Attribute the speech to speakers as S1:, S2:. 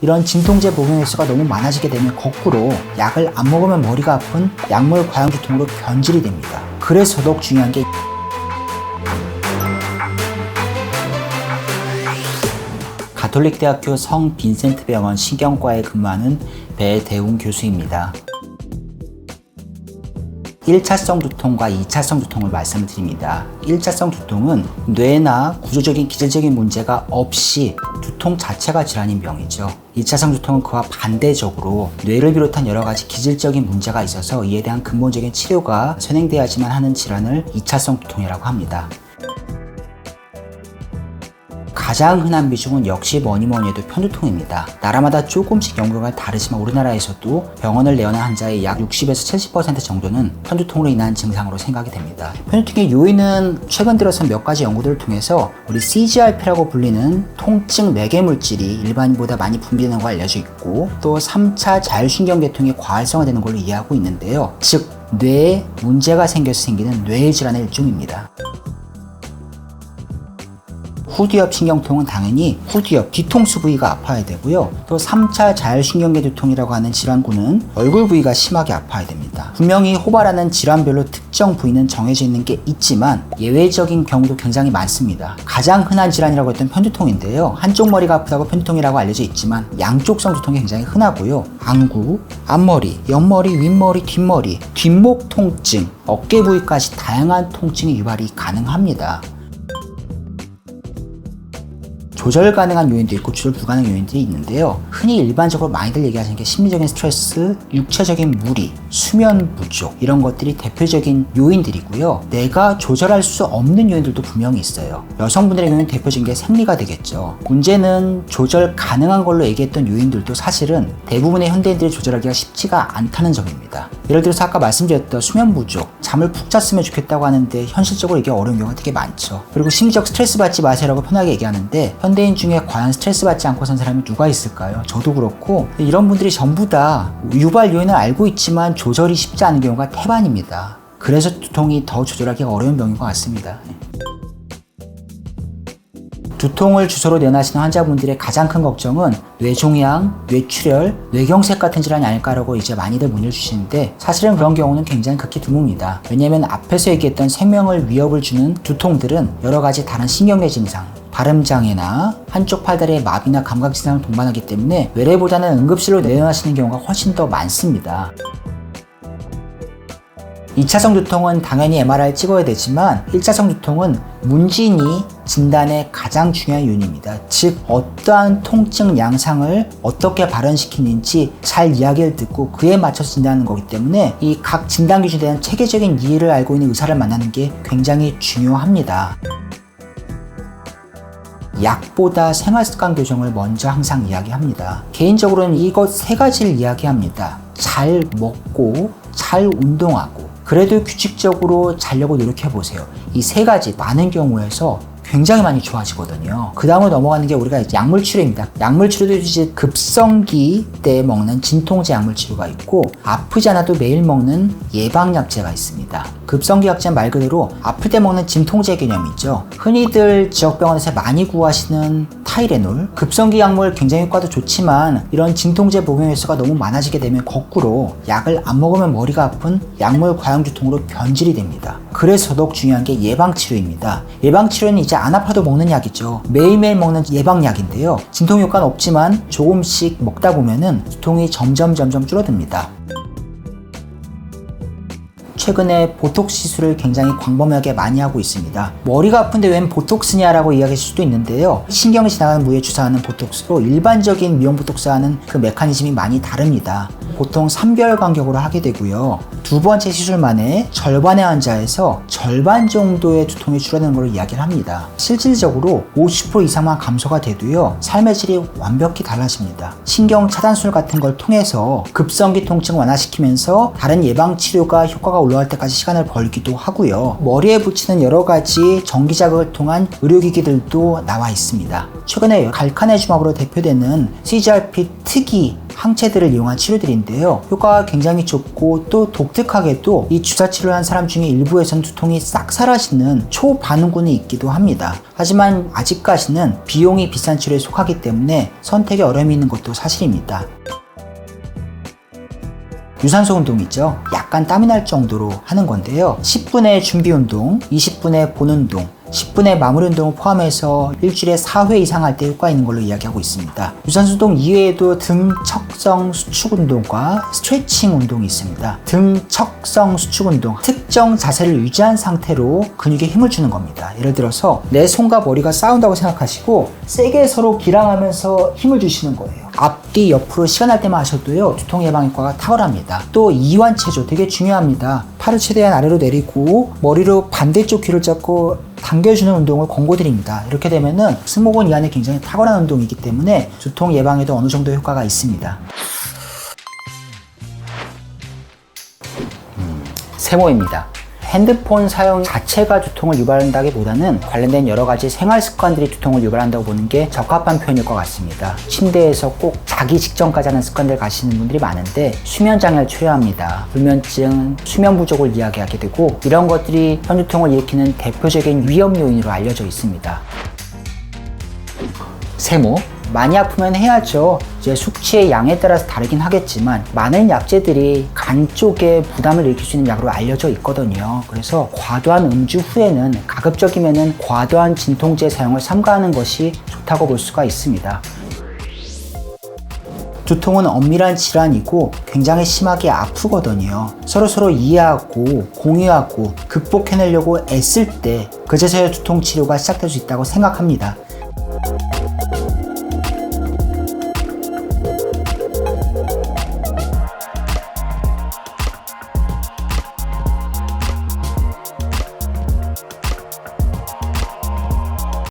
S1: 이런 진통제 복용 횟수가 너무 많아지게 되면 거꾸로 약을 안 먹으면 머리가 아픈 약물 과형 두통으로 변질이 됩니다. 그래서 더더욱 중요한 게 가톨릭대학교 성 빈센트 병원 신경과에 근무하는 배대웅 교수입니다. 1차성 두통과 2차성 두통을 말씀드립니다. 1차성 두통은 뇌나 구조적인 기질적인 문제가 없이 두통 자체가 질환인 병이죠. 2차성 두통은 그와 반대적으로 뇌를 비롯한 여러 가지 기질적인 문제가 있어서 이에 대한 근본적인 치료가 선행돼야지만 하는 질환을 2차성 두통이라고 합니다. 가장 흔한 비중은 역시 뭐니 해도 편두통입니다. 나라마다 조금씩 연구가 다르지만 우리나라에서도 병원을 내원한 환자의 약 60에서 70% 정도는 편두통으로 인한 증상으로 생각이 됩니다. 편두통의 요인은 최근 들어서 몇 가지 연구들을 통해서 우리 CGRP라고 불리는 통증 매개물질이 일반인보다 많이 분비되는 거 알려져 있고, 또 3차 자율신경계통이 과활성화되는 걸로 이해하고 있는데요. 즉 뇌에 문제가 생겨서 생기는 뇌 질환의 일종입니다. 후두엽 신경통은 당연히 후두엽 뒤통수 부위가 아파야 되고요. 또 3차 자율신경계 두통이라고 하는 질환군은 얼굴 부위가 심하게 아파야 됩니다. 분명히 호발하는 질환별로 특정 부위는 정해져 있는 게 있지만 예외적인 경우도 굉장히 많습니다. 가장 흔한 질환이라고 했던 편두통인데요. 한쪽 머리가 아프다고 편두통이라고 알려져 있지만 양쪽성 두통이 굉장히 흔하고요. 안구, 앞머리, 옆머리, 윗머리, 뒷머리, 뒷목 통증, 어깨 부위까지 다양한 통증이 유발이 가능합니다. 조절 가능한 요인도 있고 조절 불가능한 요인들이 있는데요. 흔히 일반적으로 많이들 얘기하시는 게 심리적인 스트레스, 육체적인 무리, 수면 부족, 이런 것들이 대표적인 요인들이고요. 내가 조절할 수 없는 요인들도 분명히 있어요. 여성분들의 경우는 대표적인 게 생리가 되겠죠. 문제는 조절 가능한 걸로 얘기했던 요인들도 사실은 대부분의 현대인들이 조절하기가 쉽지가 않다는 점입니다. 예를 들어서 아까 말씀드렸던 수면 부족, 잠을 푹 잤으면 좋겠다고 하는데 현실적으로 이게 어려운 경우가 되게 많죠. 그리고 심리적 스트레스 받지 마세요라고 편하게 얘기하는데 현대인 중에 과연 스트레스 받지 않고 산 사람이 누가 있을까요? 저도 그렇고, 이런 분들이 전부 다 유발 요인을 알고 있지만 조절이 쉽지 않은 경우가 태반입니다. 그래서 두통이 더 조절하기가 어려운 병인 것 같습니다. 두통을 주소로 내원하시는 환자분들의 가장 큰 걱정은 뇌종양, 뇌출혈, 뇌경색 같은 질환이 아닐까라고 이제 많이들 문의를 주시는데, 사실은 그런 경우는 굉장히 극히 드뭅니다. 왜냐하면 앞에서 얘기했던 생명을 위협을 주는 두통들은 여러 가지 다른 신경계 증상, 발음장애나 한쪽 팔다리의 마비나 감각 증상을 동반하기 때문에 외래보다는 응급실로 내원하시는 경우가 훨씬 더 많습니다. 2차성 두통은 당연히 MRI를 찍어야 되지만 1차성 두통은 문진이 진단의 가장 중요한 요인입니다. 즉 어떠한 통증 양상을 어떻게 발현시키는지 잘 이야기를 듣고 그에 맞춰서 진단하는 거기 때문에 이 각 진단 기준에 대한 체계적인 이해를 알고 있는 의사를 만나는 게 굉장히 중요합니다. 약보다 생활습관 교정을 먼저 항상 이야기합니다. 개인적으로는 이것 세 가지를 이야기합니다. 잘 먹고 잘 운동하고 그래도 규칙적으로 자려고 노력해보세요. 이 세 가지 많은 경우에서 굉장히 많이 좋아지거든요. 그 다음으로 넘어가는 게 우리가 이제 약물 치료입니다. 약물 치료도 이제 급성기 때 먹는 진통제 약물 치료가 있고, 아프지 않아도 매일 먹는 예방약제가 있습니다. 급성기 약제는 말 그대로 아플 때 먹는 진통제 개념이죠. 흔히들 지역병원에서 많이 구하시는 타이레놀, 급성기 약물 굉장히 효과도 좋지만 이런 진통제 복용 횟수가 너무 많아지게 되면 거꾸로 약을 안 먹으면 머리가 아픈 약물 과형 두통으로 변질이 됩니다. 그래서 더더욱 중요한 게 예방치료입니다. 예방치료는 이제 안 아파도 먹는 약이죠. 매일매일 먹는 예방약인데요. 진통 효과는 없지만 조금씩 먹다 보면은 두통이 점점 줄어듭니다. 최근에 보톡스 시술을 굉장히 광범위하게 많이 하고 있습니다. 머리가 아픈데 웬 보톡스냐라고 이야기할 수도 있는데요. 신경이 지나가는 부위에 주사하는 보톡스로 일반적인 미용 보톡스와는 그 메커니즘이 많이 다릅니다. 보통 3개월 간격으로 하게 되고요. 두 번째 시술 만에 절반의 환자에서 절반 정도의 두통이 줄어드는 걸로 이야기를 합니다. 실질적으로 50% 이상만 감소가 돼도요, 삶의 질이 완벽히 달라집니다. 신경 차단술 같은 걸 통해서 급성기 통증을 완화시키면서 다른 예방 치료가 효과가 올라갈 때까지 시간을 벌기도 하고요. 머리에 붙이는 여러 가지 전기 자극을 통한 의료기기들도 나와 있습니다. 최근에 갈카네주막으로 대표되는 CGRP 특이 항체들을 이용한 치료들인데요. 효과가 굉장히 좋고 또 독특하게도 이 주사 치료를 한 사람 중에 일부에서는 두통이 싹 사라지는 초반응군이 있기도 합니다. 하지만 아직까지는 비용이 비싼 치료에 속하기 때문에 선택에 어려움이 있는 것도 사실입니다. 유산소 운동이죠. 약간 땀이 날 정도로 하는 건데요. 10분의 준비 운동, 20분의 본 운동, 10분의 마무리 운동을 포함해서 일주일에 4회 이상 할 때 효과 있는 걸로 이야기하고 있습니다. 유산소 운동 이외에도 등 척성 수축 운동과 스트레칭 운동이 있습니다. 등 척성 수축 운동, 특정 자세를 유지한 상태로 근육에 힘을 주는 겁니다. 예를 들어서 내 손과 머리가 싸운다고 생각하시고 세게 서로 기랑하면서 힘을 주시는 거예요. 앞뒤 옆으로 시간할 때만 하셔도요, 두통 예방 효과가 탁월합니다. 또 이완 체조 되게 중요합니다. 팔을 최대한 아래로 내리고 머리로 반대쪽 귀를 잡고 당겨주는 운동을 권고드립니다. 이렇게 되면은 승모근 이완에 굉장히 탁월한 운동이기 때문에 두통 예방에도 어느 정도 효과가 있습니다. 세모입니다. 핸드폰 사용 자체가 두통을 유발한다기보다는 관련된 여러 가지 생활 습관들이 두통을 유발한다고 보는 게 적합한 표현일 것 같습니다. 침대에서 꼭 자기 직전까지 하는 습관들 가시는 분들이 많은데 수면 장애를 초래합니다. 불면증, 수면 부족을 이야기하게 되고 이런 것들이 현두통을 일으키는 대표적인 위험 요인으로 알려져 있습니다. 세모. 많이 아프면 해야죠. 이제 숙취의 양에 따라서 다르긴 하겠지만 많은 약제들이 간 쪽에 부담을 일으킬 수 있는 약으로 알려져 있거든요. 그래서 과도한 음주 후에는 가급적이면은 과도한 진통제 사용을 삼가하는 것이 좋다고 볼 수가 있습니다. 두통은 엄밀한 질환이고 굉장히 심하게 아프거든요. 서로 이해하고 공유하고 극복해내려고 애쓸 때 그제서야 두통 치료가 시작될 수 있다고 생각합니다.